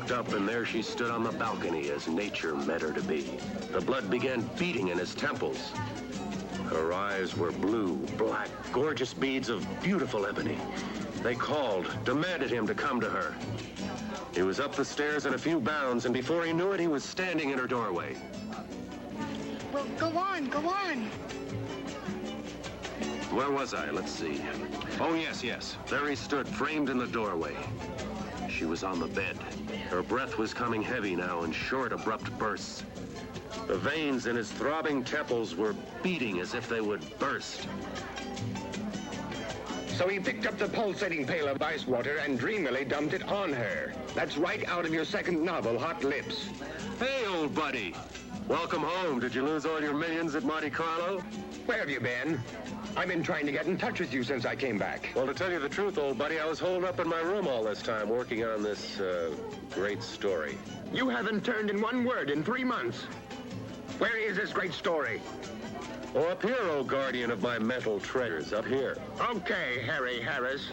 looked up, and there she stood on the balcony as nature meant her to be. The blood began beating in his temples. Her eyes were blue, black, gorgeous beads of beautiful ebony. They called, demanded him to come to her. He was up the stairs in a few bounds, and before he knew it, he was standing in her doorway. Well, go on, go on. Where was I? Let's see. Oh, yes. There he stood, framed in the doorway. She was on the bed. Her breath was coming heavy now in short, abrupt bursts. The veins in his throbbing temples were beating as if they would burst. So he picked up the pulsating pail of ice water and dreamily dumped it on her. That's right out of your second novel, Hot Lips. Hey, old buddy. Welcome home. Did you lose all your millions at Monte Carlo? Where have you been? I've been trying to get in touch with you since I came back. Well, to tell you the truth, old buddy, I was holed up in my room all this time working on this, great story. You haven't turned in one word in 3 months. Where is this great story? Oh, up here, old guardian of my mental treasures, up here. Okay, Harry Harris.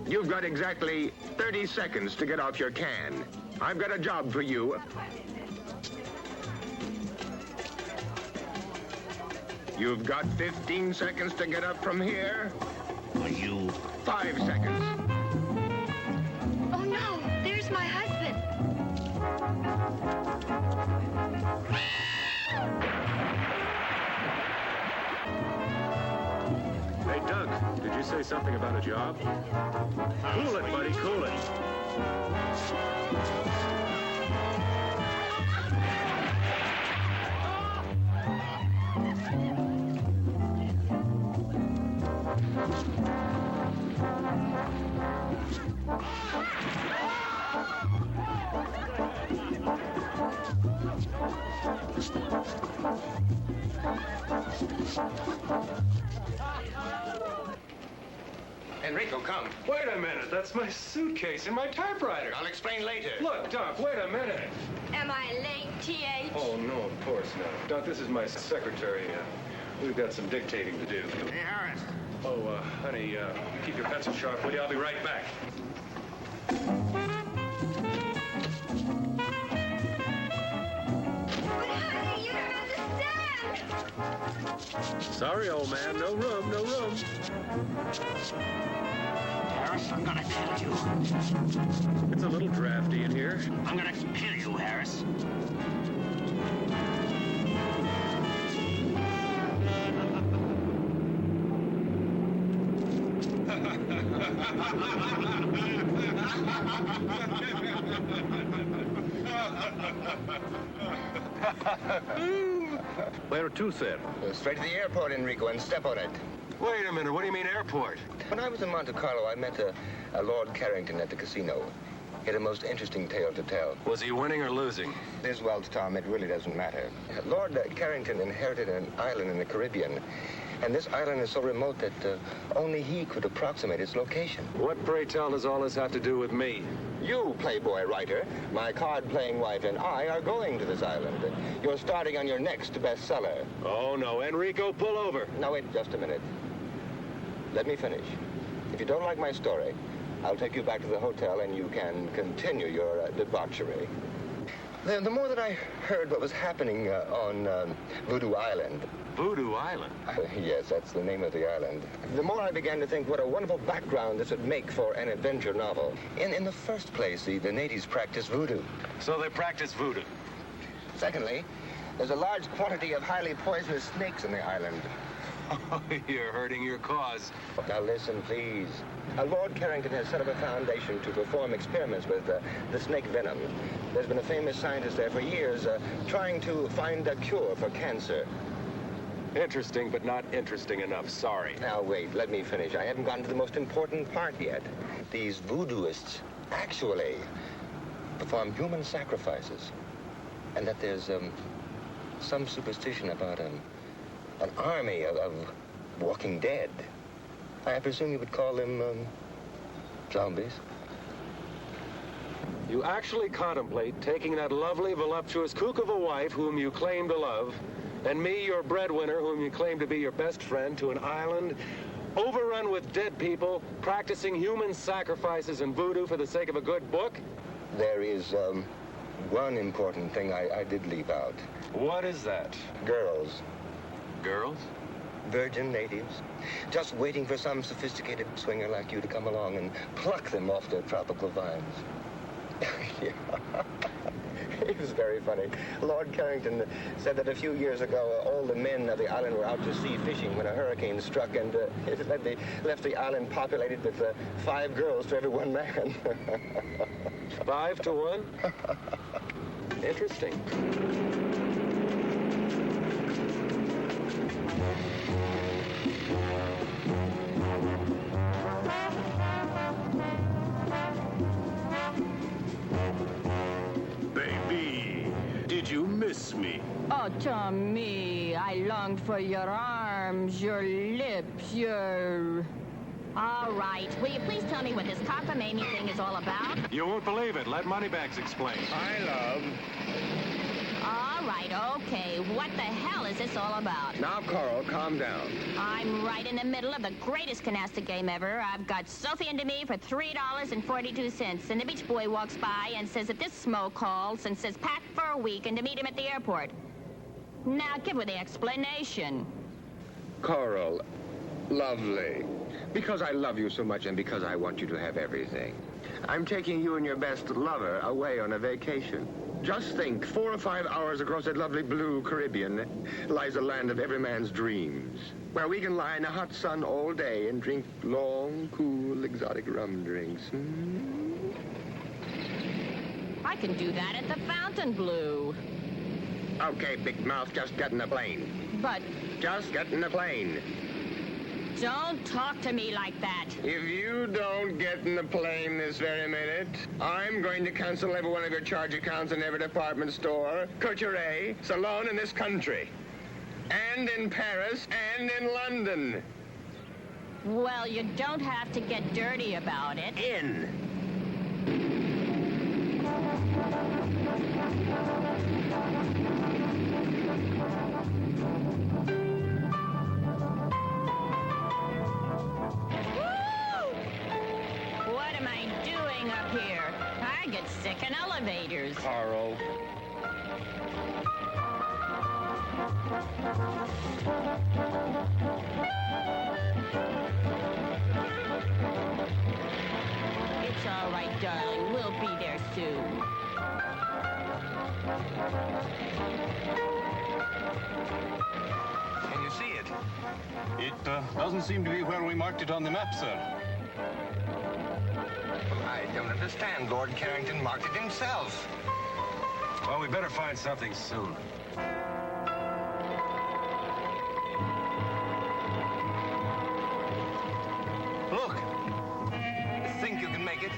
You've got exactly 30 seconds to get off your can. I've got a job for you. You've got 15 seconds to get up from here. Are you? 5 seconds. Oh, no, there's my husband. Hey, Doug, did you say something about a job? Cool it, buddy, cool it. Enrico, come. Wait a minute, that's my suitcase and my typewriter. I'll explain later. Look, Doc, wait a minute. Am I late, T.H.? Oh, no, of course not. Doc, this is my secretary. We've got some dictating to do. Hey, Harris. Oh, honey, keep your pencil sharp, will you? I'll be right back. But, honey, you don't understand. Sorry, old man, no room, no room. Harris, I'm gonna kill you. It's a little drafty in here. I'm gonna kill you, Harris. Where to, sir? Straight to the airport, Enrico, and step on it. Wait a minute, what do you mean airport? When I was in Monte Carlo, I met a Lord Carrington at the casino. He had a most interesting tale to tell. Was he winning or losing? This, well, Tom, it really doesn't matter. Lord Carrington inherited an island in the Caribbean, and this island is so remote that only he could approximate its location. What, pray tell, does all this have to do with me? You, Playboy writer, my card-playing wife, and I are going to this island. You're starting on your next bestseller. Oh, no, Enrico, pull over. Now, wait just a minute. Let me finish. If you don't like my story, I'll take you back to the hotel and you can continue your debauchery. The more that I heard what was happening on Voodoo Island. Voodoo Island? Yes, that's the name of the island. The more I began to think what a wonderful background this would make for an adventure novel. In the first place, the natives practice voodoo. So they practice voodoo? Secondly, there's a large quantity of highly poisonous snakes on the island. Oh, you're hurting your cause. Now listen, please. Lord Carrington has set up a foundation to perform experiments with the snake venom. There's been a famous scientist there for years trying to find a cure for cancer. Interesting, but not interesting enough. Sorry. Now, wait, let me finish. I haven't gotten to the most important part yet. These voodooists actually perform human sacrifices. And that there's some superstition about an army of walking dead. I presume you would call them zombies. You actually contemplate taking that lovely, voluptuous kook of a wife whom you claim to love, and me, your breadwinner, whom you claim to be your best friend, to an island overrun with dead people practicing human sacrifices and voodoo for the sake of a good book? There is one important thing I did leave out. What is that? Girls. Girls? Virgin natives. Just waiting for some sophisticated swinger like you to come along and pluck them off their tropical vines. Yeah. It was very funny. Lord Carrington said that a few years ago, all the men of the island were out to sea fishing when a hurricane struck, and it left the island populated with 5 girls to every 1 man. 5 to 1? Interesting. Baby, did you miss me? Oh, Tommy, I longed for your arms, your lips, your... All right. Will you please tell me what this cockamamie thing is all about? You won't believe it. Let Moneybags explain. I love. All right, okay. What the hell is this all about? Now, Coral, calm down. I'm right in the middle of the greatest canasta game ever. I've got Sophie into me for $3.42, and the beach boy walks by and says that this smo calls and says pack for a week and to meet him at the airport. Now, give her the explanation. Coral, lovely. Because I love you so much and because I want you to have everything. I'm taking you and your best lover away on a vacation. Just think, 4 or 5 hours across that lovely blue Caribbean lies a land of every man's dreams, where we can lie in the hot sun all day and drink long, cool, exotic rum drinks. I can do that at the Fontainebleau. Okay, big mouth, just get in the plane. But Just get in the plane. don't talk to me like that. If you don't get in the plane this very minute, I'm going to cancel every one of your charge accounts in every department store, couturier, salon in this country. And in Paris, and in London. Well, you don't have to get dirty about it. In. What am I doing up here? I get sick in elevators. Carl. It's all right, darling. We'll be there soon. Can you see it? It doesn't seem to be where we marked it on the map, sir. I don't understand. Lord Carrington marked it himself. Well, we better find something soon. Look. You think you can make it?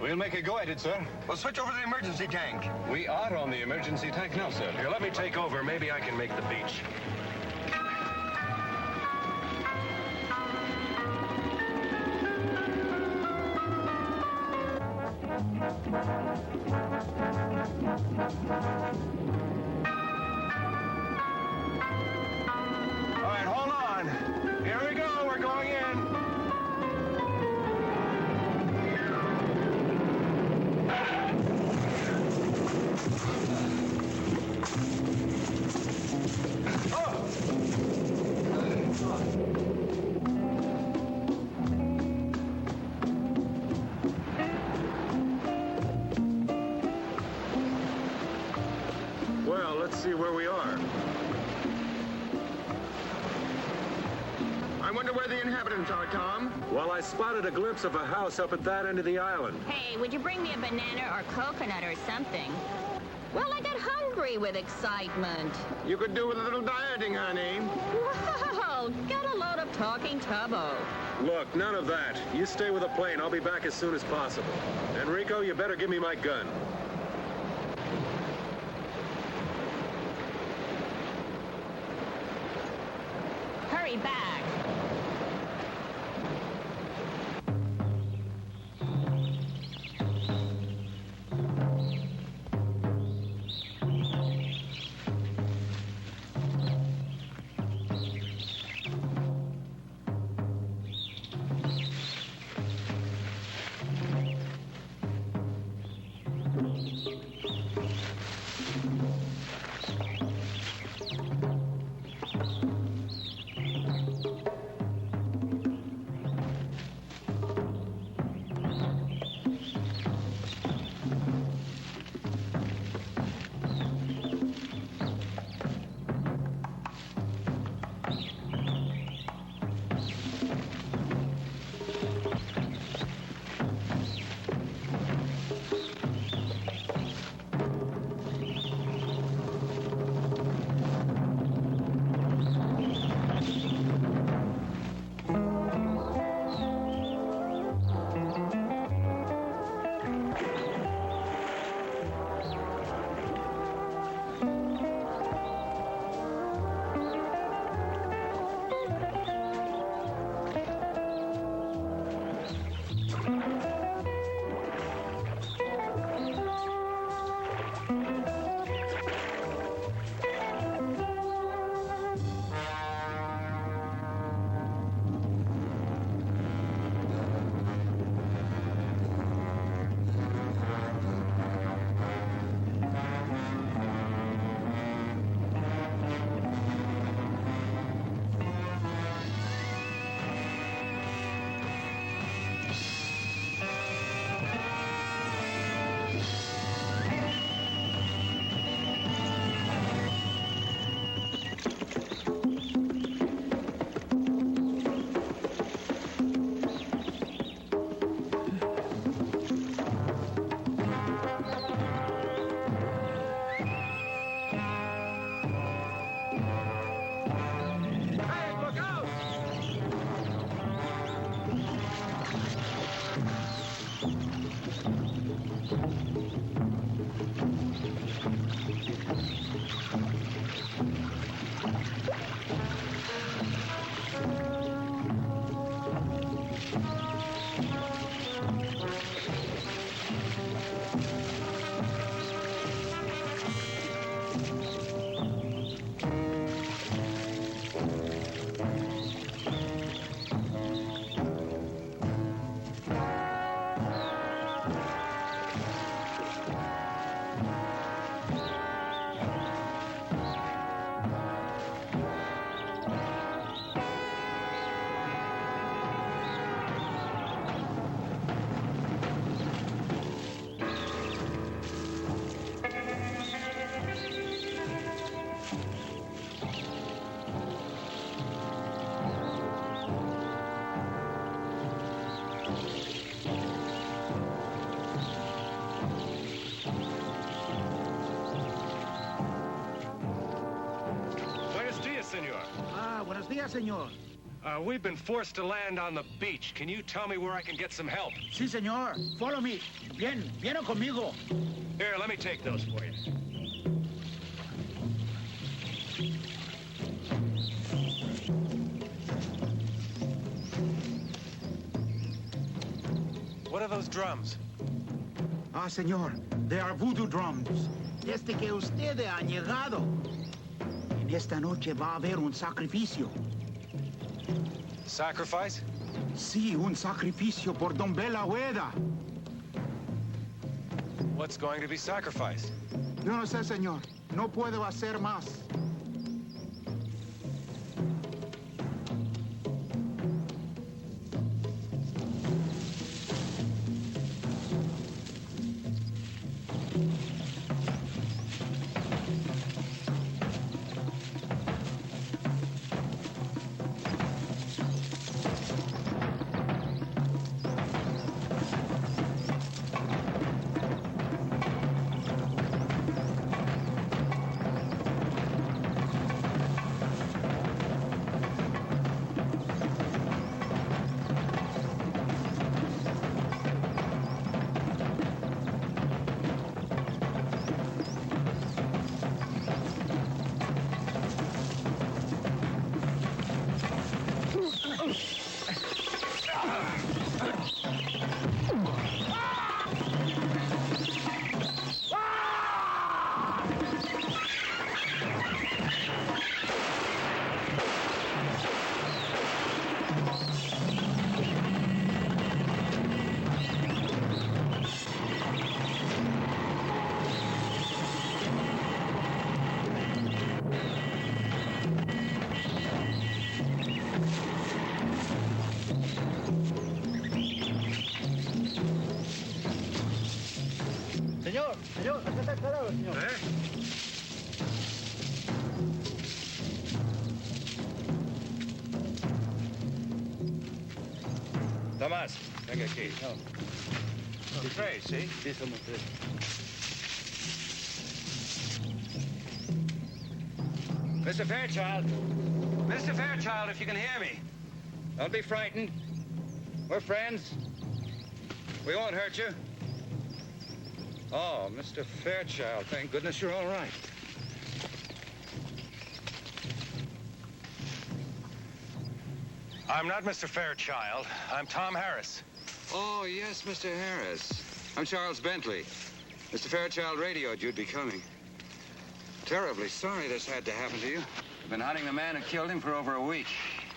We'll make a go at it, sir. Well, switch over to the emergency tank. We are on the emergency tank now, sir. Here, let me take over. Maybe I can make the beach. All right, hold on. Here we go. We're going in. Well, let's see where we are. I wonder where the inhabitants are, Tom. Well, I spotted a glimpse of a house up at that end of the island. Hey, would you bring me a banana or coconut or something? Well, I got hungry with excitement. You could do with a little dieting, honey. Well, get a load of talking tubbo. Look, none of that. You stay with the plane. I'll be back as soon as possible. Enrico, you better give me my gun. Hurry back. vaya, señor. We've been forced to land on the beach. Can you tell me where I can get some help? Sí, señor. Follow me. Viene conmigo. Here, let me take those for you. What are those drums? Ah, señor, they are voodoo drums. Desde que usted ha llegado, en esta noche va a haber un sacrificio. Sacrifice? Sí, un sacrificio por Don Bela Hueda. What's going to be sacrificed? Yo no sé, señor. No puedo hacer más. Señor, acá está el cadáver, señor. Tomás, venga aquí. You're tres, ¿sí? Sí, somos tres. Mr. Fairchild. Mr. Fairchild, if you can hear me. Don't be frightened. We're friends. We won't hurt you. Oh, Mr. Fairchild, thank goodness you're all right. I'm not Mr. Fairchild. I'm Tom Harris. Oh, yes, Mr. Harris. I'm Charles Bentley. Mr. Fairchild radioed you'd be coming. Terribly sorry this had to happen to you. I've been hunting the man who killed him for over a week.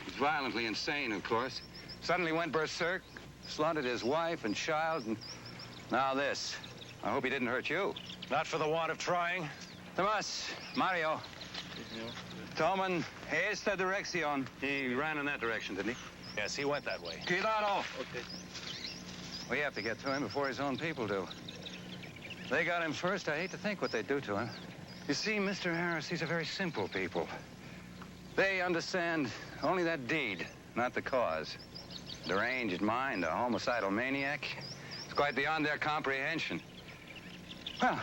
He's violently insane, of course. Suddenly went berserk, slaughtered his wife and child, and now this. I hope he didn't hurt you. Not for the want of trying. Tomás, Mario. Toman esta dirección. He ran in that direction, didn't he? Yes, he went that way. Cuidado. Okay. We have to get to him before his own people do. They got him first. I hate to think what they'd do to him. You see, Mr. Harris, these are very simple people. They understand only that deed, not the cause. Deranged mind, a homicidal maniac. It's quite beyond their comprehension. Well,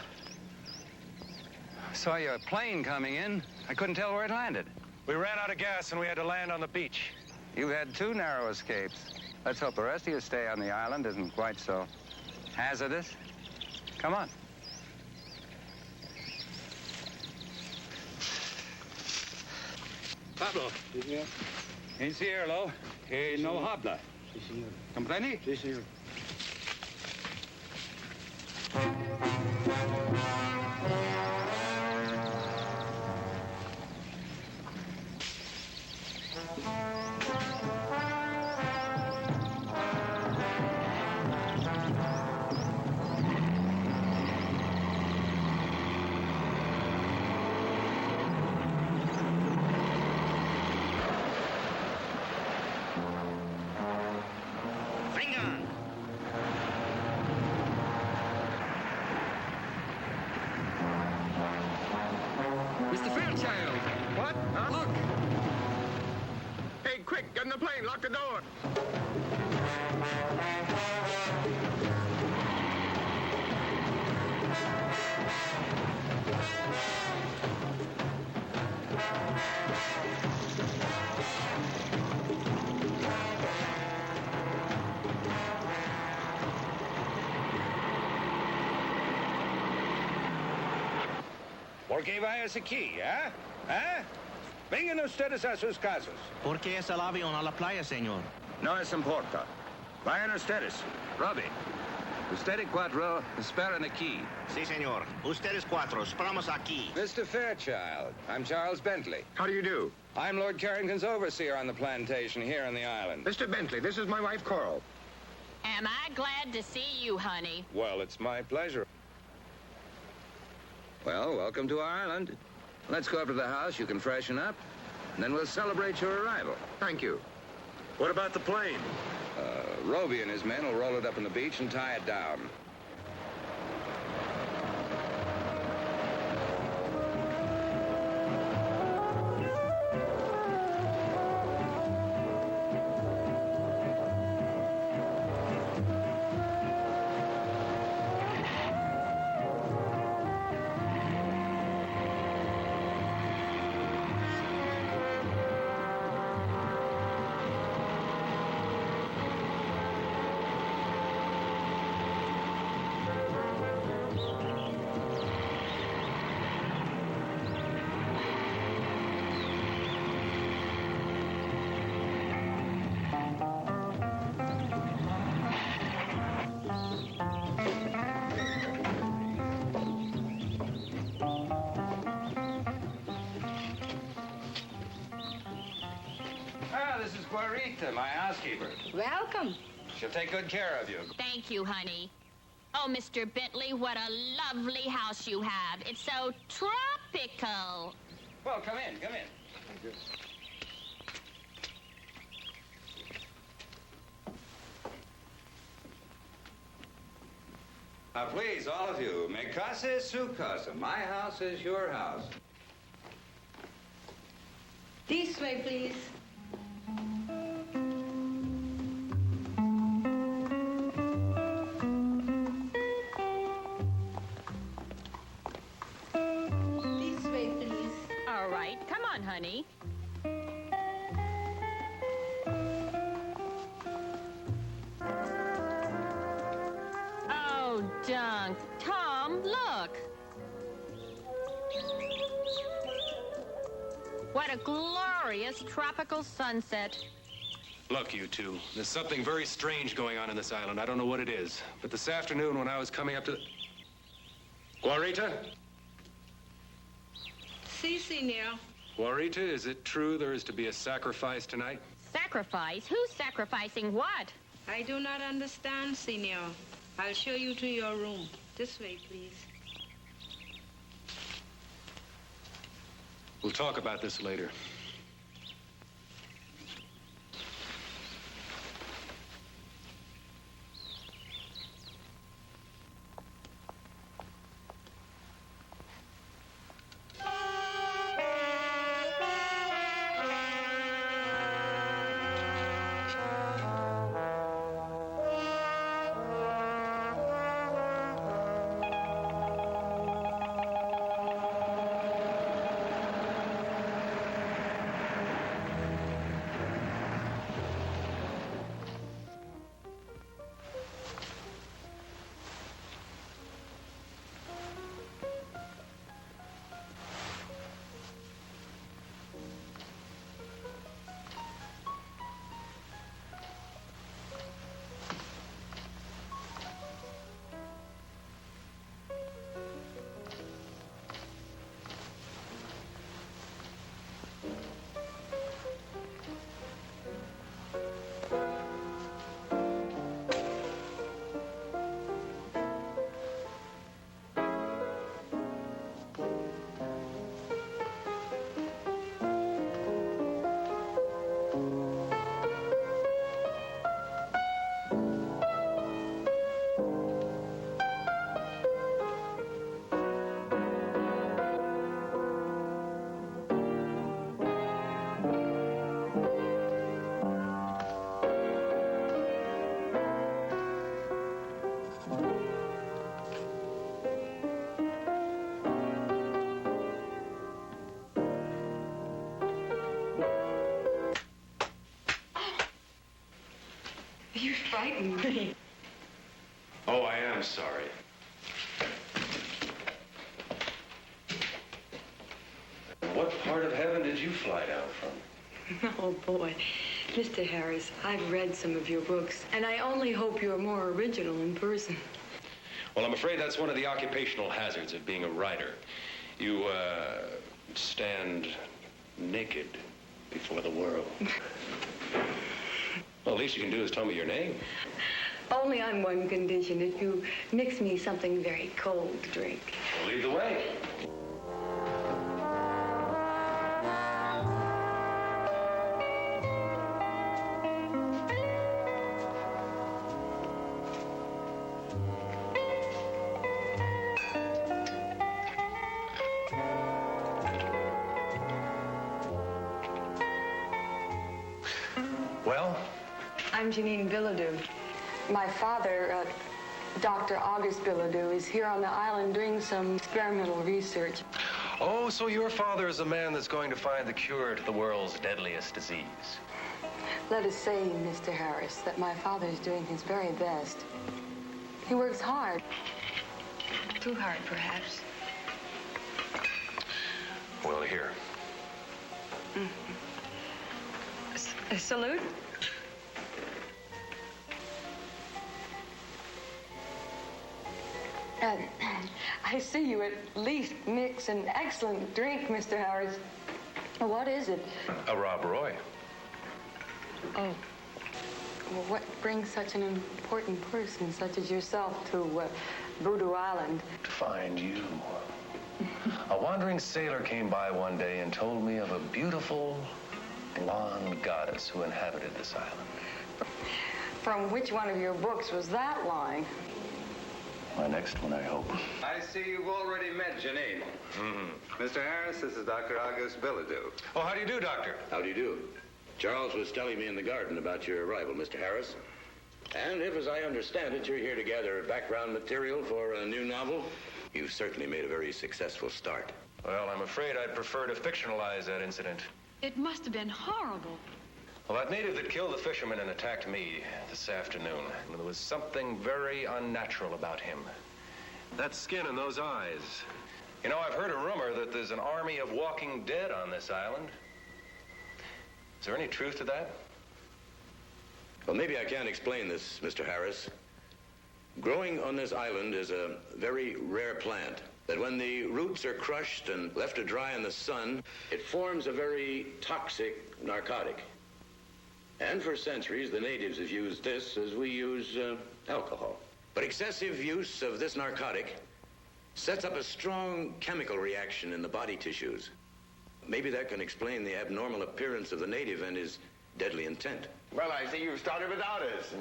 I saw your plane coming in. I couldn't tell where it landed. We ran out of gas and we had to land on the beach. You've had 2 narrow escapes. Let's hope the rest of your stay on the island isn't quite so hazardous. Come on. Pablo. Sí, señor. Encierro, que no habla. Sí, señor. ¿Comprende? Sí, señor. Mr. Fairchild! What? Huh? Look! Hey, quick, get in the plane, lock the door! ¿Por qué vayas aquí, eh? ¿Eh? Vengan ustedes a sus casas. ¿Por qué es el avión a la playa, señor? No les importa. Vayan ustedes. Robbie, ustedes cuatro esperan aquí. Sí, señor. Ustedes cuatro, esperamos aquí. Mr. Fairchild, I'm Charles Bentley. How do you do? I'm Lord Carrington's overseer on the plantation here on the island. Mr. Bentley, this is my wife, Coral. Am I glad to see you, honey? Well, it's my pleasure. Well, welcome to our island. Let's go up to the house. You can freshen up, and then we'll celebrate your arrival. Thank you. What about the plane? Roby and his men will roll it up on the beach and tie it down. This is Guarita, my housekeeper. Welcome. She'll take good care of you. Thank you, honey. Oh, Mr. Bentley, what a lovely house you have. It's so tropical. Well, come in, come in. Now, please, all of you, mi casa es su casa. My house is your house. This way, please. This way, please. All right, come on, honey. Oh, Dunk. Tom, look. What a glorious tropical sunset. Look, you two, there's something very strange going on in this island. I don't know what it is. But this afternoon when I was coming up to the... Guarita? Si, senor. Guarita, is it true there is to be a sacrifice tonight? Sacrifice? Who's sacrificing what? I do not understand, senor. I'll show you to your room. This way, please. We'll talk about this later. You frightened me. Oh, I am sorry. What part of heaven did you fly down from? Oh, boy. Mr. Harris, I've read some of your books, and I only hope you're more original in person. Well, I'm afraid that's one of the occupational hazards of being a writer. You, stand naked before the world. Well, the least you can do is tell me your name. Only on one condition, if you mix me something very cold to drink. Well, lead the way. Well? I'm Janine Bilodeau. My father, Dr. August Bilodeau, is here on the island doing some experimental research. Oh, so your father is the man that's going to find the cure to the world's deadliest disease. Let us say, Mr. Harris, that my father is doing his very best. He works hard. Too hard, perhaps. Well, here. A salute? I see you at least mix an excellent drink, Mr. Harris. What is it? A Rob Roy. Oh. Well, what brings such an important person such as yourself to Voodoo Island? To find you. A wandering sailor came by one day and told me of a beautiful blonde goddess who inhabited this island. From which one of your books was that line? My next one, I hope. I see you've already met Janine. Mm-hmm. Mr. Harris, this is Dr. August Bilodeau. Oh, how do you do, Doctor? How do you do? Charles was telling me in the garden about your arrival, Mr. Harris. And if, as I understand it, you're here to gather background material for a new novel, you've certainly made a very successful start. Well, I'm afraid I'd prefer to fictionalize that incident. It must have been horrible. Well, that native that killed the fisherman and attacked me this afternoon, there was something very unnatural about him. That skin and those eyes. You know, I've heard a rumor that there's an army of walking dead on this island. Is there any truth to that? Well, maybe I can explain this, Mr. Harris. Growing on this island is a very rare plant that when the roots are crushed and left to dry in the sun, it forms a very toxic narcotic. And for centuries, the natives have used this as we use alcohol. But excessive use of this narcotic sets up a strong chemical reaction in the body tissues. Maybe that can explain the abnormal appearance of the native and his deadly intent. Well, I see you started without us.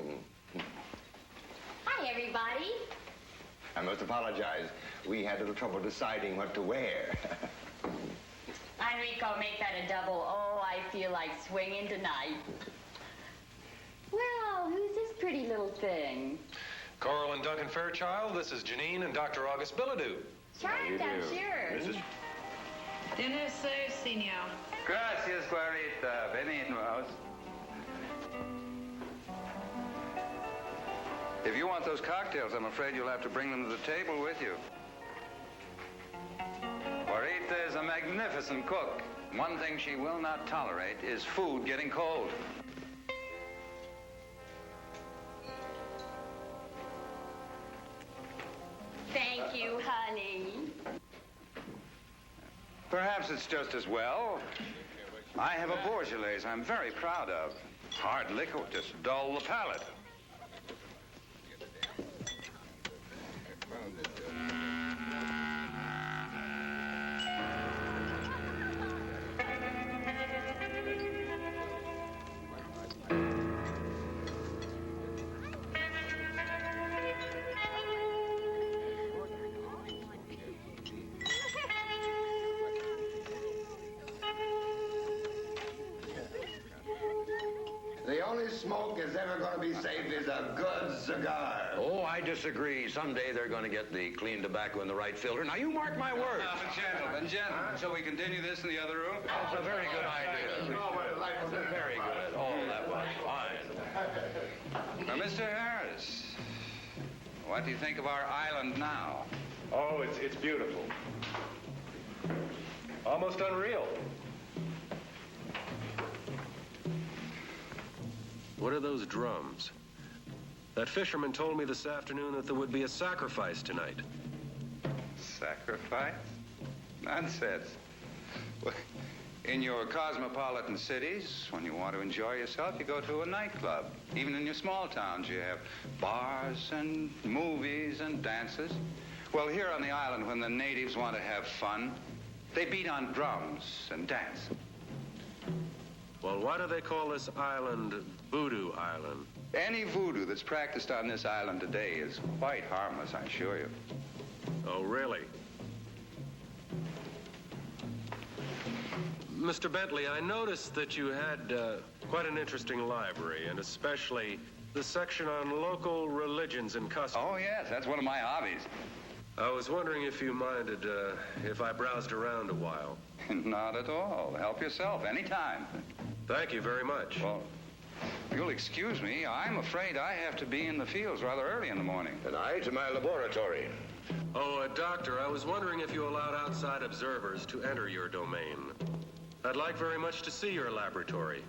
Hi, everybody. I must apologize. We had a little trouble deciding what to wear. Enrico, make that a double. Oh, I feel like swinging tonight. Well, who's this pretty little thing? Coral and Duncan Fairchild, this is Janine and Dr. August Bilodeau. Charmed, I'm sure. Dinner served, senor. Gracias, Clarita. Benignos. If you want those cocktails, I'm afraid you'll have to bring them to the table with you. Clarita is a magnificent cook. One thing she will not tolerate is food getting cold. Thank you, honey. Perhaps it's just as well. I have a Beaujolais I'm very proud of. Hard liquor will just dull the palate. The only smoke that's ever going to be safe is a good cigar. Oh, I disagree. Someday they're going to get the clean tobacco in the right filter. Now, you mark my words. Gentlemen, shall we continue this in the other room? That's a very good idea. Very good. Oh, that was fine. Now, Mr. Harris, what do you think of our island now? Oh, it's beautiful. Almost unreal. What are those drums? That fisherman told me this afternoon that there would be a sacrifice tonight. Sacrifice? Nonsense. Well, in your cosmopolitan cities, when you want to enjoy yourself, you go to a nightclub. Even in your small towns, you have bars and movies and dances. Well, here on the island, when the natives want to have fun, they beat on drums and dance. Well, why do they call this island Voodoo Island? Any voodoo that's practiced on this island today is quite harmless, I assure you. Oh, really? Mr. Bentley, I noticed that you had quite an interesting library, and especially the section on local religions and customs. Oh, yes, that's one of my hobbies. I was wondering if you minded if I browsed around a while. Not at all. Help yourself anytime. Thank you very much. Well, you'll excuse me. I'm afraid I have to be in the fields rather early in the morning. And I to my laboratory. Oh, Doctor, I was wondering if you allowed outside observers to enter your domain. I'd like very much to see your laboratory.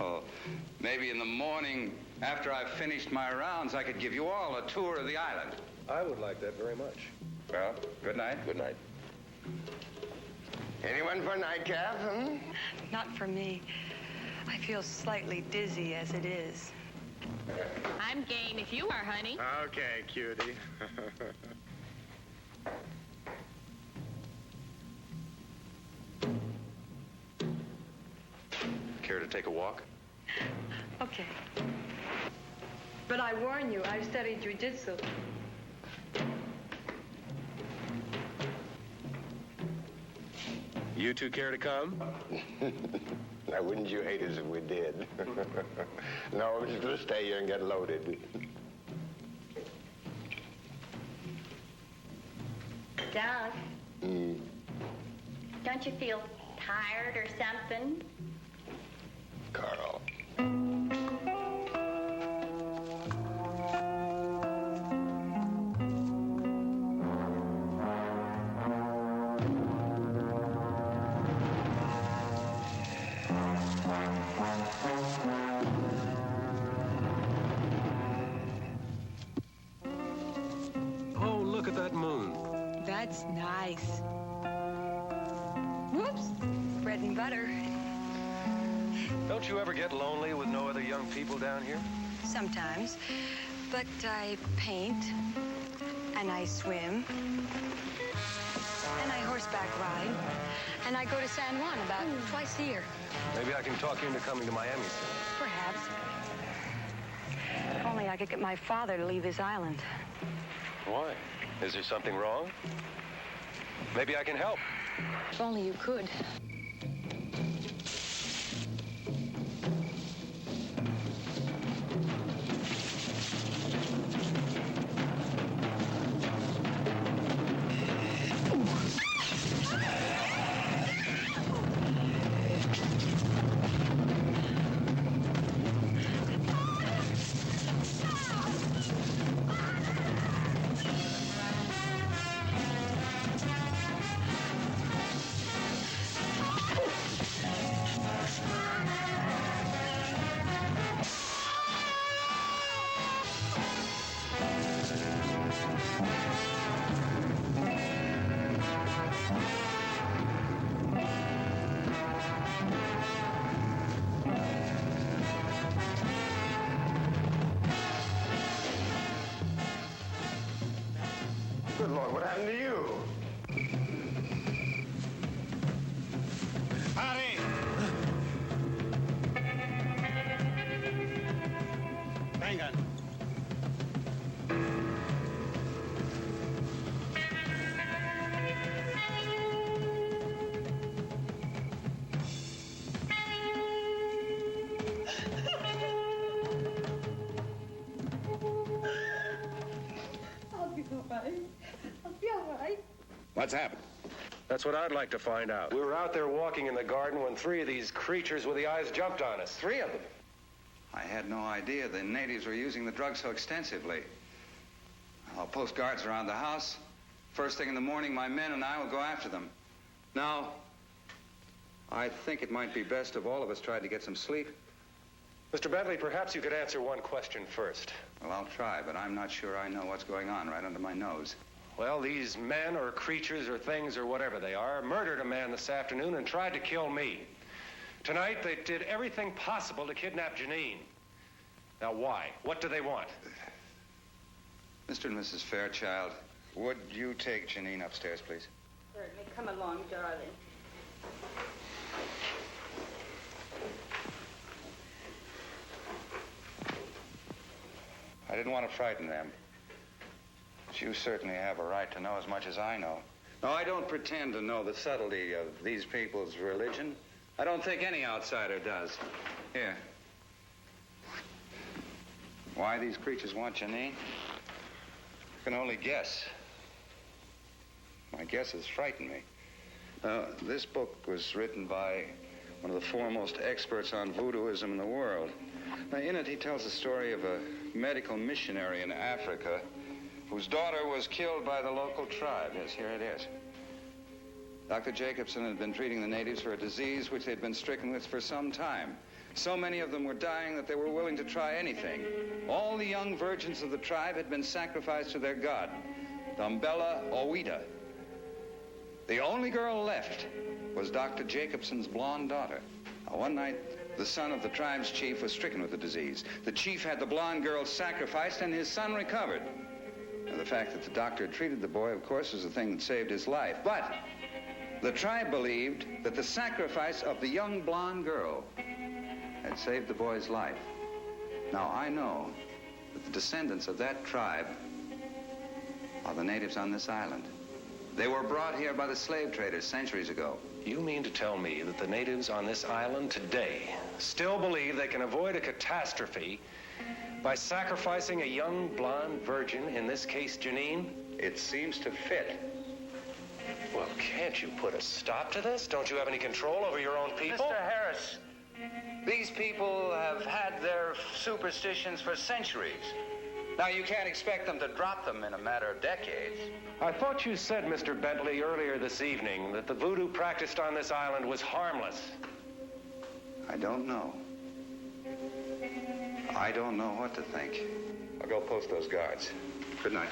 Well, maybe in the morning, after I've finished my rounds, I could give you all a tour of the island. I would like that very much. Well, good night. Good night. Anyone for nightcap, hmm? Not for me. I feel slightly dizzy as it is. I'm game if you are, honey. Okay, cutie. Care to take a walk? Okay. But I warn you, I've studied jiu-jitsu. You two care to come? Now, wouldn't you hate us if we did? No, we're just going to stay here and get loaded. Doug, don't you feel tired or something? Carl. Oh, look at that moon. That's nice. Whoops. Bread and butter. Don't you ever get lonely with no other young people down here? Sometimes. But I paint, and I swim, and I horseback ride, and I go to San Juan about twice a year. Maybe I can talk you into coming to Miami soon. Perhaps. If only I could get my father to leave this island. Why? Is there something wrong? Maybe I can help. If only you could. Good Lord, what happened to you? Hurry! Vengan. I'll be all right. I'll be all right. What's happened? That's what I'd like to find out. We were out there walking in the garden when three of these creatures with the eyes jumped on us. Three of them. I had no idea the natives were using the drug so extensively. I'll post guards around the house. First thing in the morning, my men and I will go after them. Now, I think it might be best if all of us tried to get some sleep. Mr. Bentley, perhaps you could answer one question first. Well, I'll try, but I'm not sure I know what's going on right under my nose. Well, these men or creatures or things or whatever they are murdered a man this afternoon and tried to kill me. Tonight, they did everything possible to kidnap Janine. Now, why? What do they want? Mr. and Mrs. Fairchild, would you take Janine upstairs, please? Certainly. Come along, darling. I didn't want to frighten them. But you certainly have a right to know as much as I know. No, I don't pretend to know the subtlety of these people's religion. I don't think any outsider does. Here. Why these creatures want Janine? I can only guess. My guesses frighten me. This book was written by one of the foremost experts on voodooism in the world. Now, in it, he tells the story of a medical missionary in Africa whose daughter was killed by the local tribe. Yes, here it is. Dr. Jacobson had been treating the natives for a disease which they'd been stricken with for some time. So many of them were dying that they were willing to try anything. All the young virgins of the tribe had been sacrificed to their god, Dumbella Owita. The only girl left was Dr. Jacobson's blonde daughter. Now, one night, the son of the tribe's chief was stricken with the disease. The chief had the blonde girl sacrificed, and his son recovered. Now, the fact that the doctor had treated the boy, of course, was the thing that saved his life. But the tribe believed that the sacrifice of the young blonde girl had saved the boy's life. Now, I know that the descendants of that tribe are the natives on this island. They were brought here by the slave traders centuries ago. You mean to tell me that the natives on this island today still believe they can avoid a catastrophe by sacrificing a young blonde virgin, in this case, Janine? It seems to fit. Well, can't you put a stop to this? Don't you have any control over your own people? Mr. Harris, these people have had their superstitions for centuries. Now, you can't expect them to drop them in a matter of decades. I thought you said, Mr. Bentley, earlier this evening that the voodoo practiced on this island was harmless. I don't know. I don't know what to think. I'll go post those guards. Good night.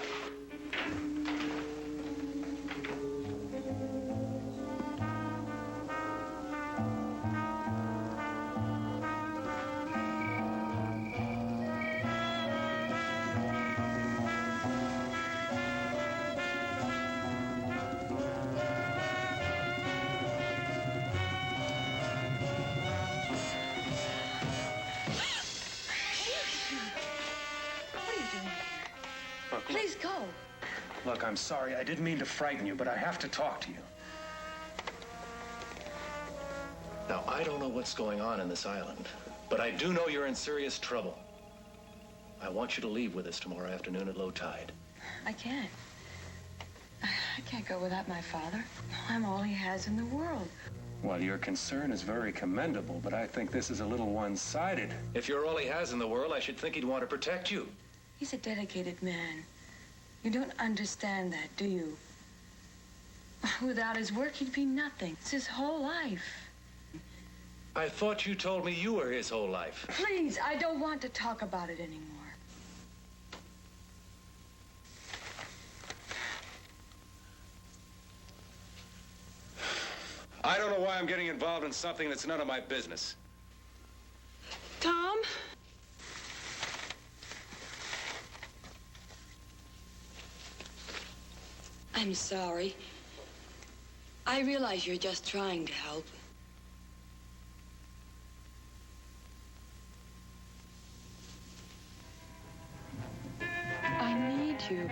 Please go. Look, I'm sorry. I didn't mean to frighten you, but I have to talk to you. Now, I don't know what's going on in this island, but I do know you're in serious trouble. I want you to leave with us tomorrow afternoon at low tide. I can't. I can't go without my father. I'm all he has in the world. Well, your concern is very commendable, but I think this is a little one-sided. If you're all he has in the world, I should think he'd want to protect you. He's a dedicated man. You don't understand that, do you? Without his work, he'd be nothing. It's his whole life. I thought you told me you were his whole life. Please, I don't want to talk about it anymore. I don't know why I'm getting involved in something that's none of my business. Tom? I'm sorry. I realize you're just trying to help. I need you.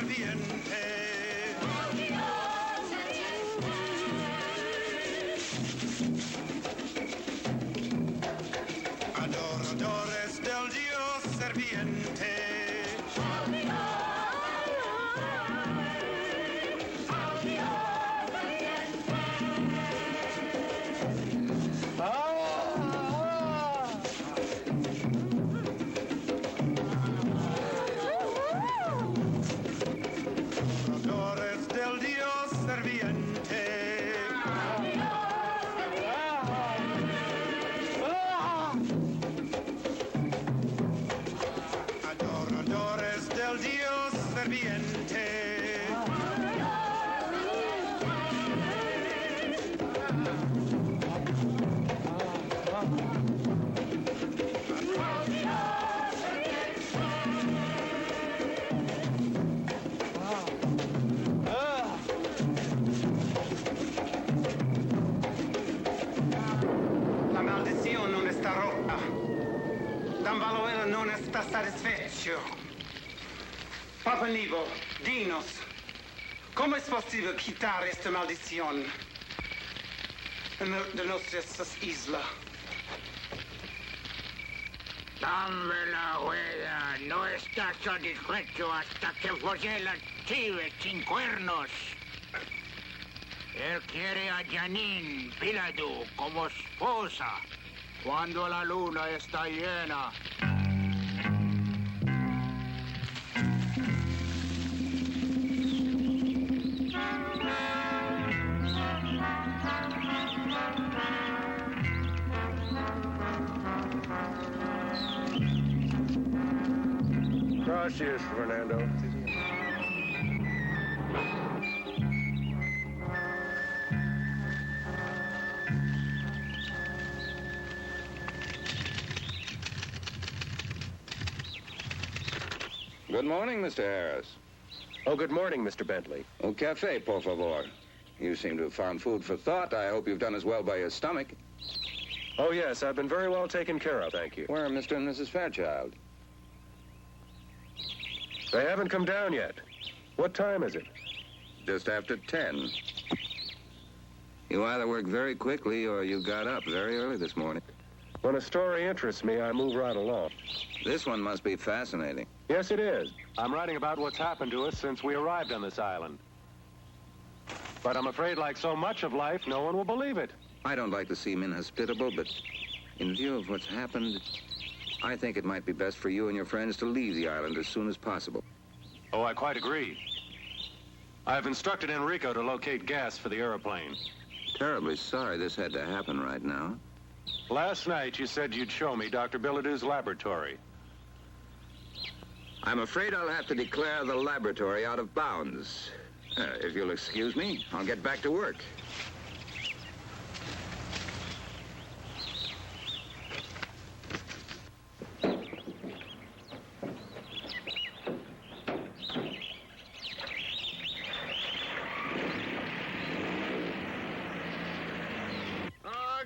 ferviente. Adoradores del Dios serviente. Adoradores del Dios serviente. Adoradores del Dios serviente. La maldición non está rota. Dan Valoela non está satisfecho. Papa Nivo, dinos, ¿cómo es posible quitar esta maldición de nuestras islas? Dame la huella, no está satisfecho hasta que folle la chive sin cuernos. Él quiere a Janine Piladu como esposa cuando la luna está llena. Gracias, Fernando. Good morning, Mr. Harris. Oh, good morning, Mr. Bentley. Un café, por favor. You seem to have found food for thought. I hope you've done as well by your stomach. Oh, yes, I've been very well taken care of, thank you. Where are Mr. and Mrs. Fairchild? They haven't come down yet. What time is it? Just after 10. You either work very quickly or you got up very early this morning. When a story interests me, I move right along. This one must be fascinating. Yes, it is. I'm writing about what's happened to us since we arrived on this island. But I'm afraid, like so much of life, no one will believe it. I don't like to seem inhospitable, but in view of what's happened, I think it might be best for you and your friends to leave the island as soon as possible. Oh, I quite agree. I've instructed Enrico to locate gas for the airplane. Terribly sorry this had to happen right now. Last night, you said you'd show me Dr. Billadue's laboratory. I'm afraid I'll have to declare the laboratory out of bounds. If you'll excuse me, I'll get back to work.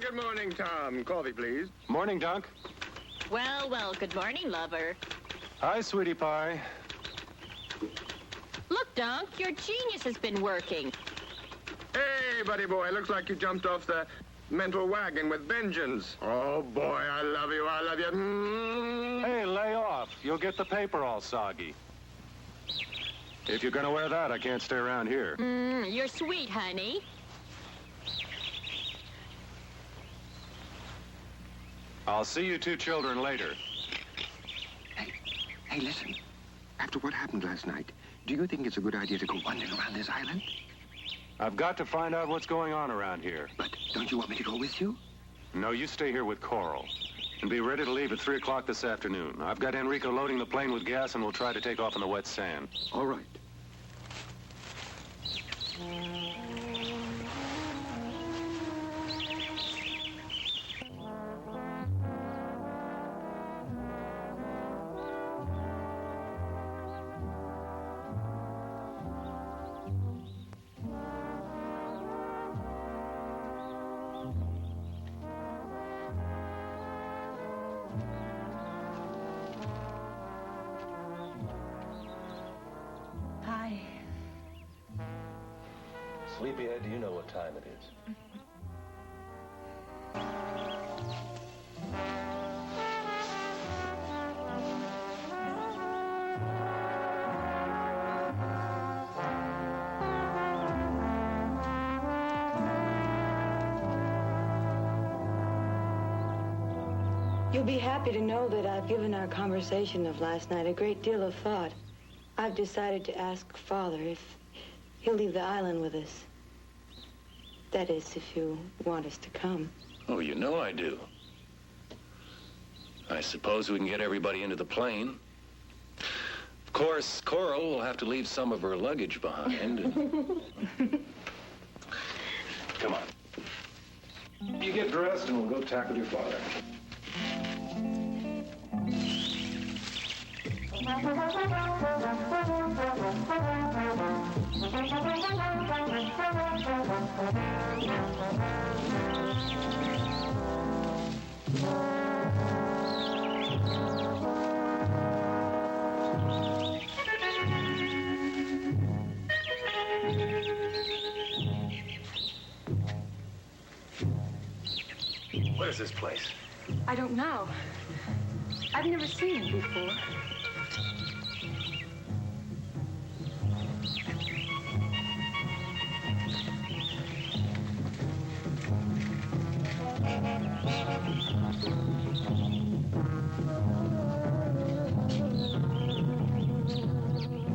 Good morning, Tom. Coffee, please. Morning, Dunk. Well, well, good morning, lover. Hi, sweetie pie. Look, Dunk, your genius has been working. Hey, buddy boy, looks like you jumped off the mental wagon with vengeance. Oh, boy, I love you, I love you. Hey, lay off. You'll get the paper all soggy. If you're gonna wear that, I can't stay around here. You're sweet, honey. I'll see you two children later. Hey, listen. After what happened last night, do you think it's a good idea to go wandering around this island? I've got to find out what's going on around here. But don't you want me to go with you? No, you stay here with Coral. And be ready to leave at 3 o'clock this afternoon. I've got Enrico loading the plane with gas, and we'll try to take off on the wet sand. All right. Sleepyhead, do you know what time it is? You'll be happy to know that I've given our conversation of last night a great deal of thought. I've decided to ask Father if he'll leave the island with us. That is, if you want us to come. Oh, you know I do. I suppose we can get everybody into the plane. Of course, Coral will have to leave some of her luggage behind. Come on. You get dressed and we'll go tackle your father. What is this place? I don't know. I've never seen it before.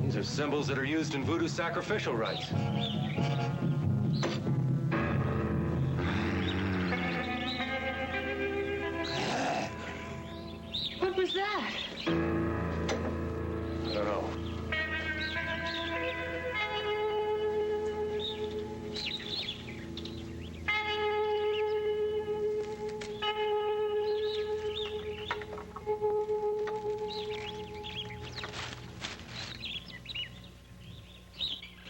These are symbols that are used in voodoo sacrificial rites. What was that? I don't know.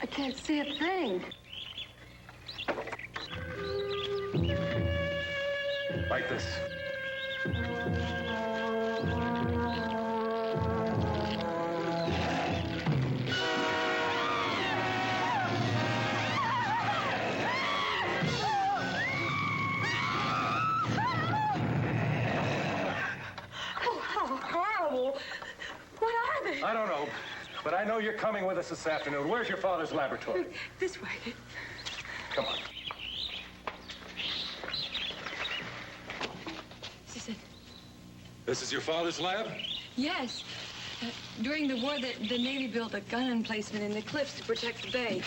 I can't see a thing. Like this. Oh, how horrible. What are they? I don't know, but I know you're coming with us this afternoon. Where's your father's laboratory? This way. Come on. This is it. This is your father's lab? Yes. During the war, the Navy built a gun emplacement in the cliffs to protect the bay.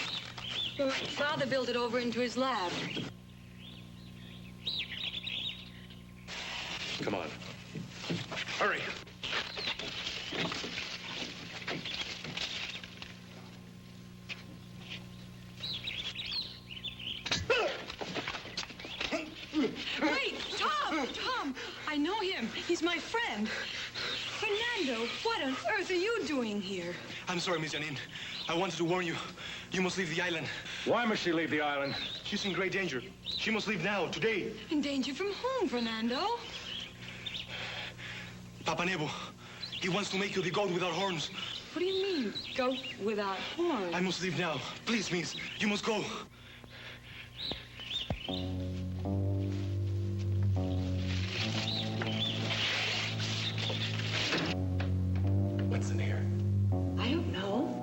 Father built it over into his lab. Come on. Hurry. Wait, Tom! I know him. He's my friend. Fernando, what on earth are you doing here? I'm sorry, Miss Janine. I wanted to warn you. You must leave the island. Why must she leave the island? She's in great danger. She must leave now, today. In danger from whom, Fernando? Papa Nebo. He wants to make you the goat without horns. What do you mean, goat without horns? I must leave now. Please, miss. You must go. What's in here? I don't know.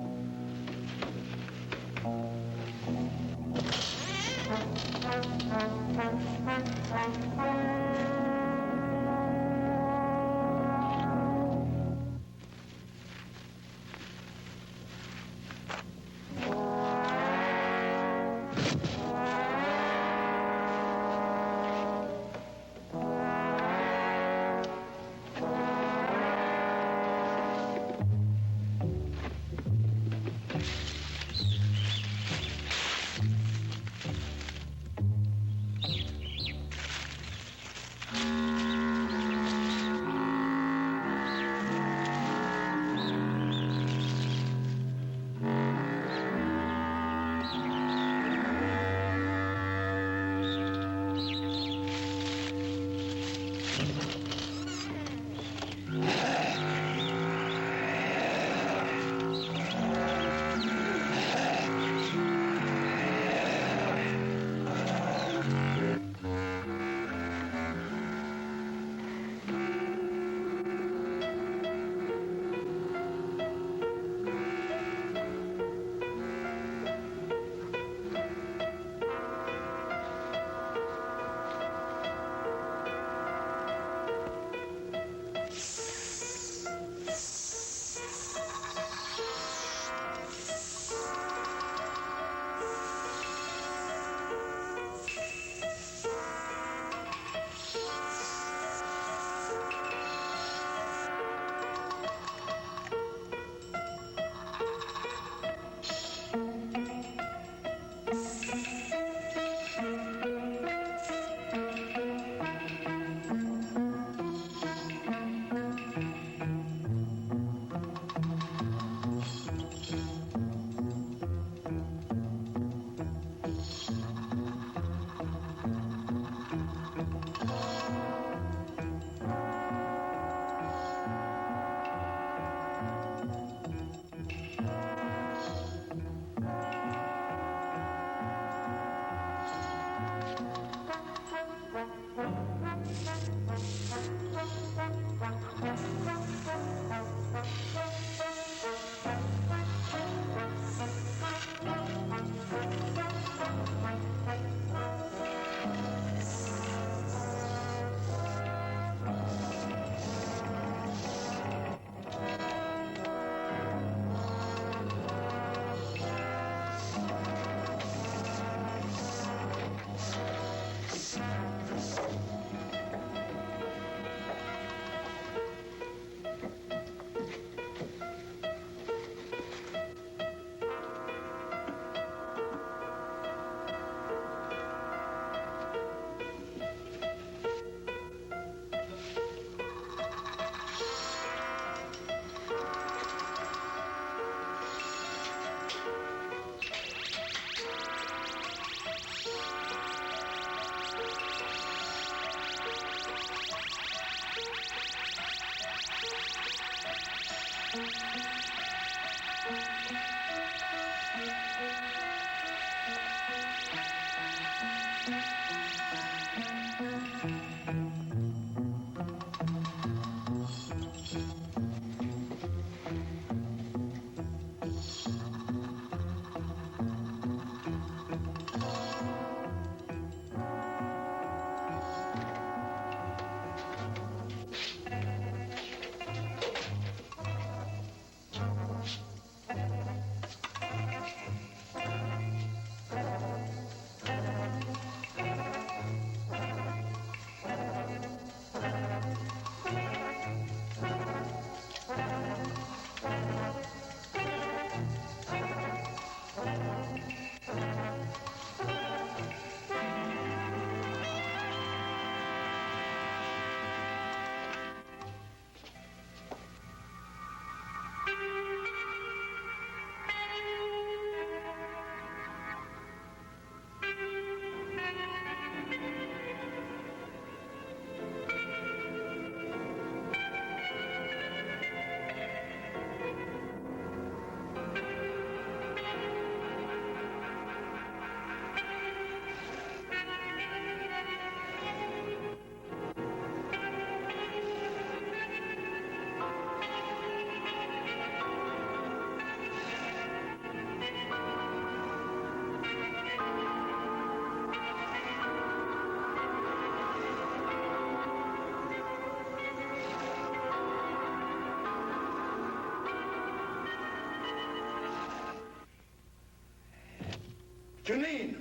Janine!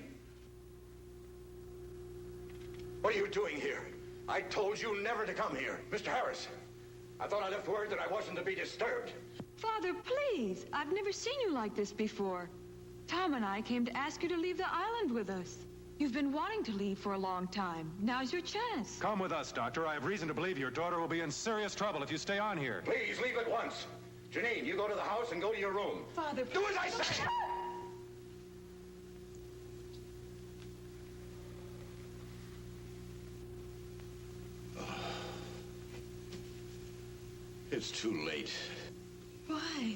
What are you doing here? I told you never to come here. Mr. Harris, I thought I left word that I wasn't to be disturbed. Father, please. I've never seen you like this before. Tom and I came to ask you to leave the island with us. You've been wanting to leave for a long time. Now's your chance. Come with us, Doctor. I have reason to believe your daughter will be in serious trouble if you stay on here. Please, leave at once. Janine, you go to the house and go to your room. Father, do as I say! It's too late. Why?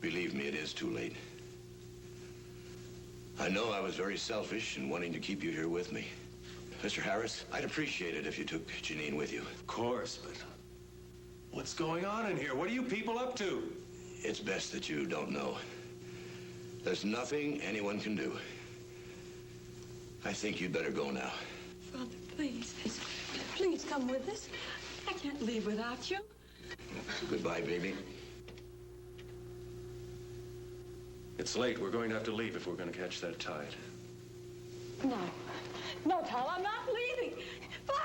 Believe me, it is too late. I know I was very selfish in wanting to keep you here with me. Mr. Harris, I'd appreciate it if you took Janine with you. Of course, but what's going on in here? What are you people up to? It's best that you don't know. There's nothing anyone can do. I think you'd better go now. Father, please. Please come with us. I can't leave without you. Goodbye, baby. It's late. We're going to have to leave if we're going to catch that tide. No. No, Tom, I'm not leaving. Father,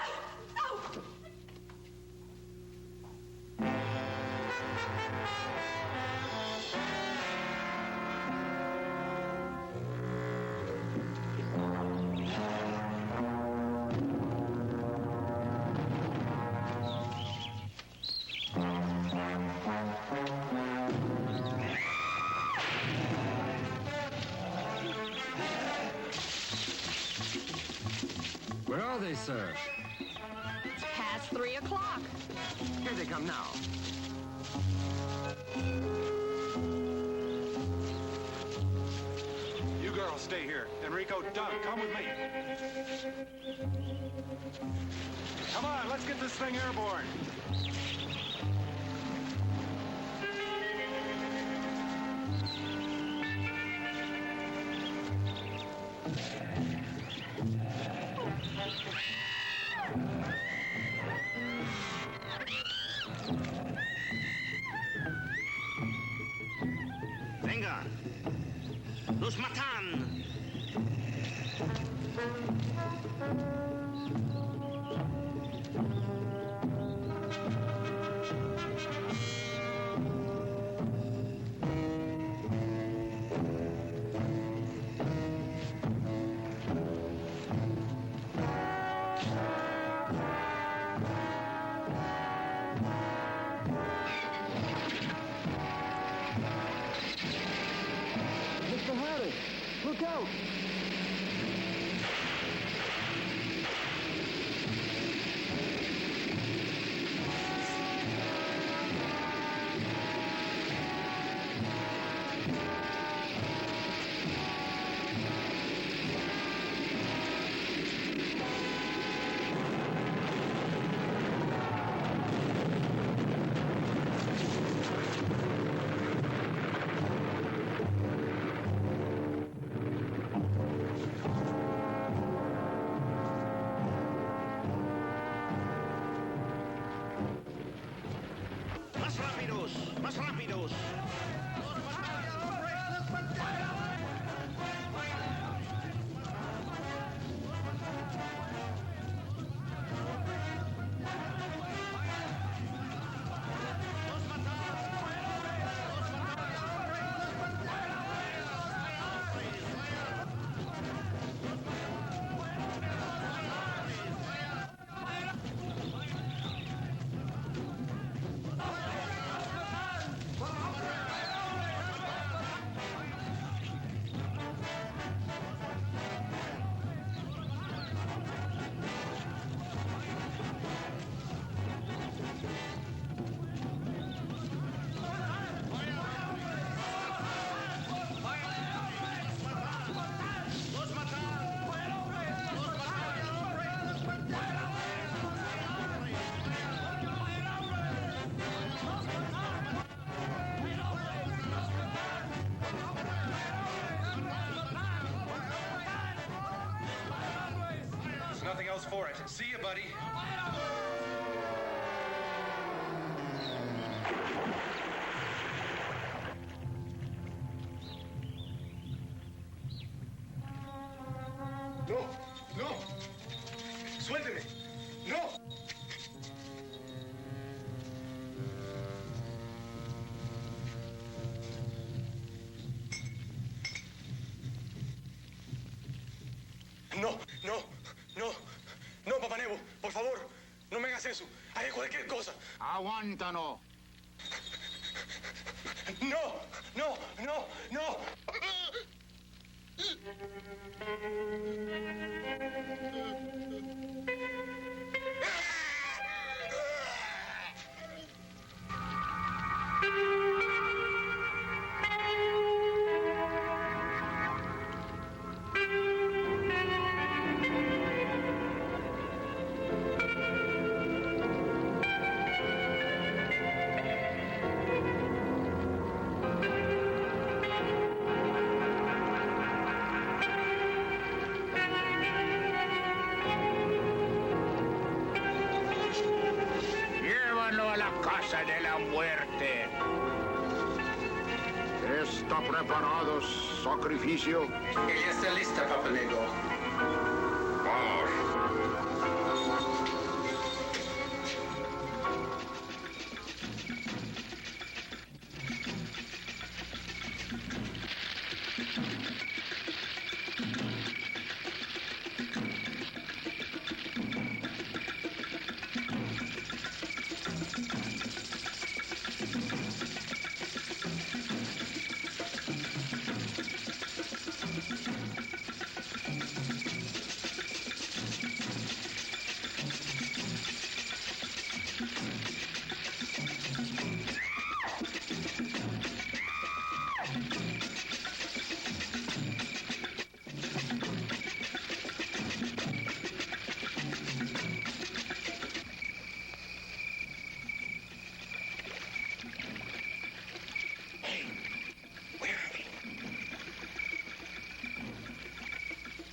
no! Where are they, sir? It's past 3 o'clock. Here they come now. You girls stay here. Enrico, Doug, come with me. Come on, let's get this thing airborne. Venga. Los matan. Mr. Harris, look out! Más rápidos, más rápidos. There's nothing else for it. See you, buddy. No, no, no. No, Papá Nebo, por favor, no me hagas eso. Haré cualquier cosa. Aguántalo. No, no, no, no. Llévalo a la casa de la muerte. ¿Está preparado, sacrificio? Ella está lista, Papa Nego. Vamos.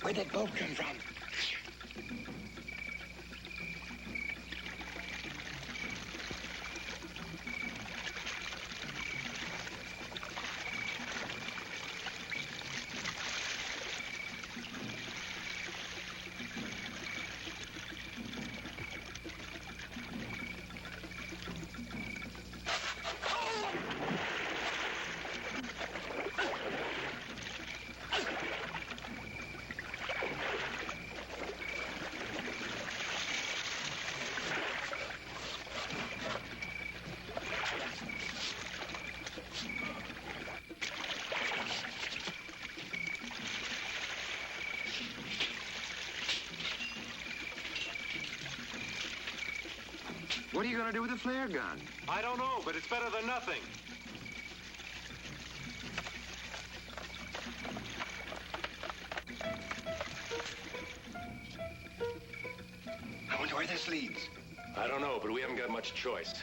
Where'd that boat come from? What are you going to do with the flare gun? I don't know, but it's better than nothing. I wonder where this leads. I don't know, but we haven't got much choice.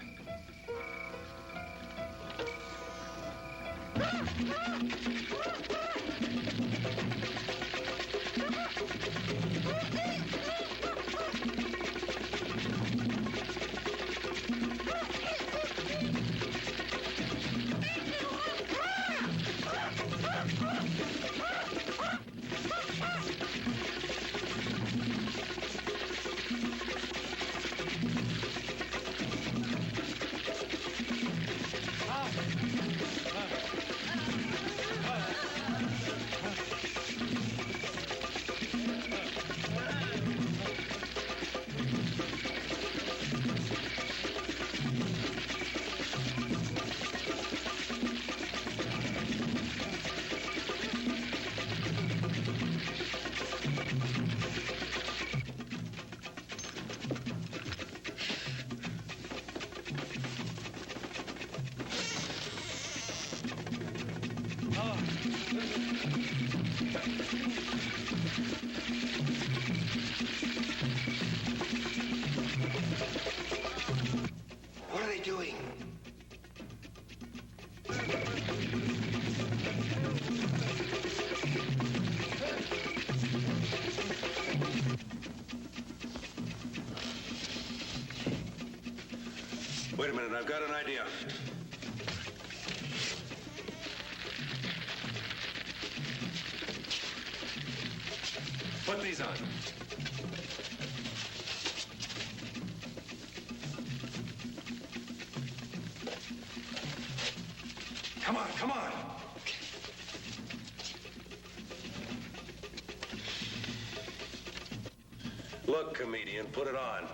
What are they doing? Wait a minute, I've got an idea. Put these on. Come on, come on. Look, comedian, put it on.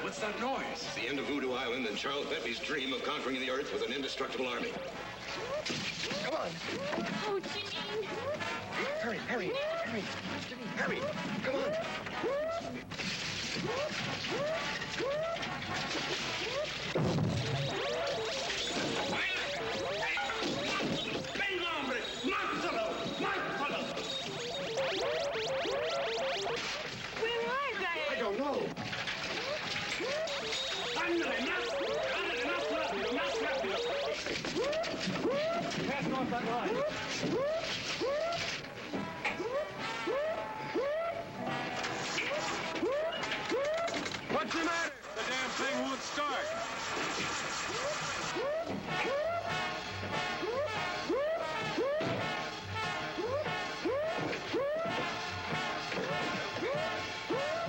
What's that noise? It's the end of Voodoo Island and Charles Pepe's dream of conquering the Earth with an indestructible army. Come on. Oh, Janine. Hurry, hurry, hurry. Janine, hurry. Come on. Venga, hombre! ¡Mátalo! ¡Mátalo! Where are they? I don't know. ¡Ándale, más! ¡Ándale, más rápido, más rápido! Pass off that line. What's the matter? The damn thing won't start.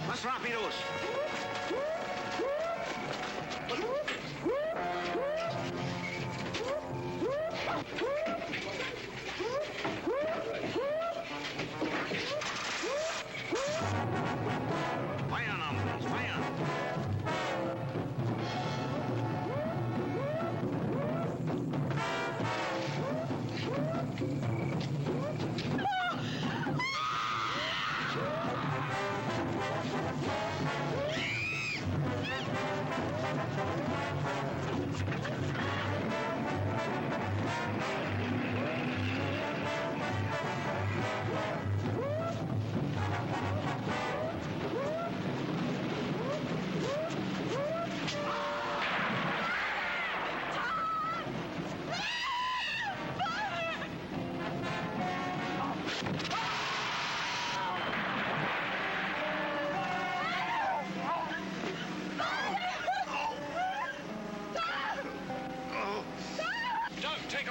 ¡Más rápidos! Vayan, hombres, vayan.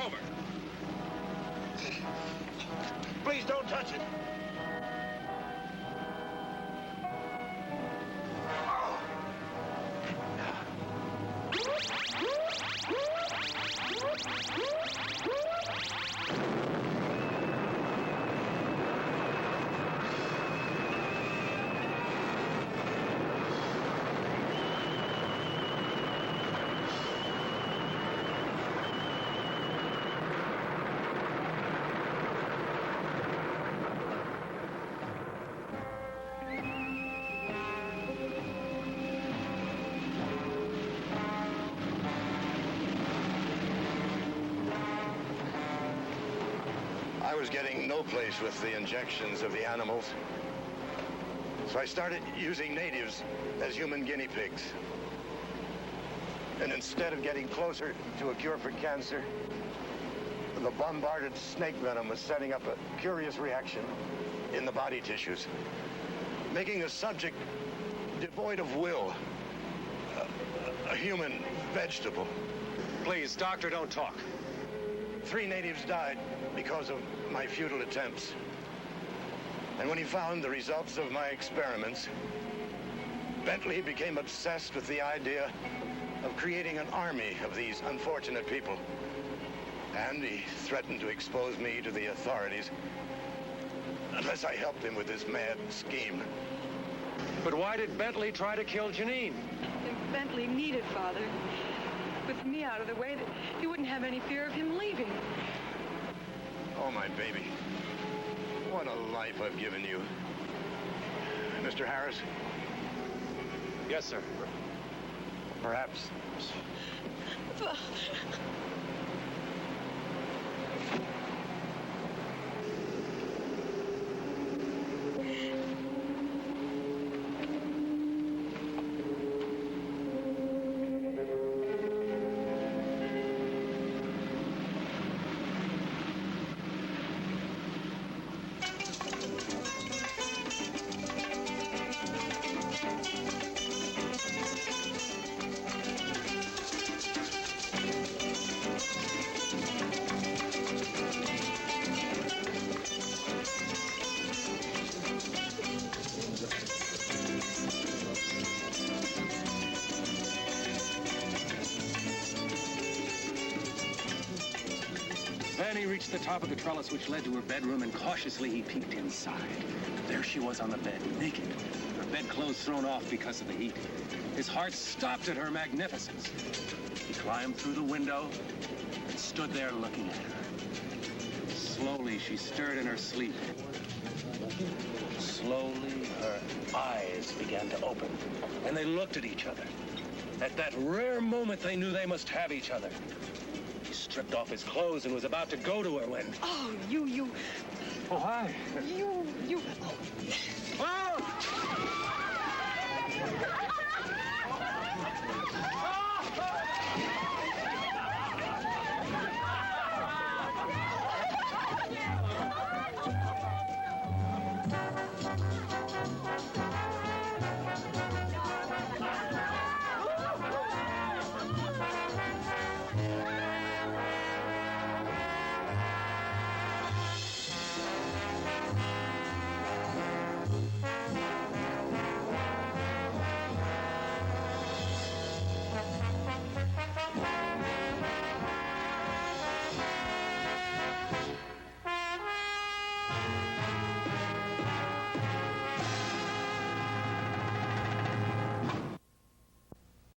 over. Please don't touch it. I was getting no place with the injections of the animals. So I started using natives as human guinea pigs. And instead of getting closer to a cure for cancer, the bombarded snake venom was setting up a curious reaction in the body tissues, making a subject devoid of will, a human vegetable. Please, doctor, don't talk. 3 natives died because of my futile attempts. And when he found the results of my experiments, Bentley became obsessed with the idea of creating an army of these unfortunate people. And he threatened to expose me to the authorities unless I helped him with his mad scheme. But why did Bentley try to kill Janine? If Bentley needed Father, with me out of the way, that he wouldn't have any fear of him leaving. Oh, my baby. What a life I've given you. Mr. Harris? Yes, sir. Perhaps... Fanny reached the top of the trellis which led to her bedroom, and cautiously he peeked inside. There she was on the bed, naked, her bedclothes thrown off because of the heat. His heart stopped at her magnificence. He climbed through the window and stood there looking at her. Slowly, she stirred in her sleep. Slowly, her eyes began to open, and they looked at each other. At that rare moment, they knew they must have each other. He stripped off his clothes and was about to go to her when... Oh, you... Oh, hi. You... Oh!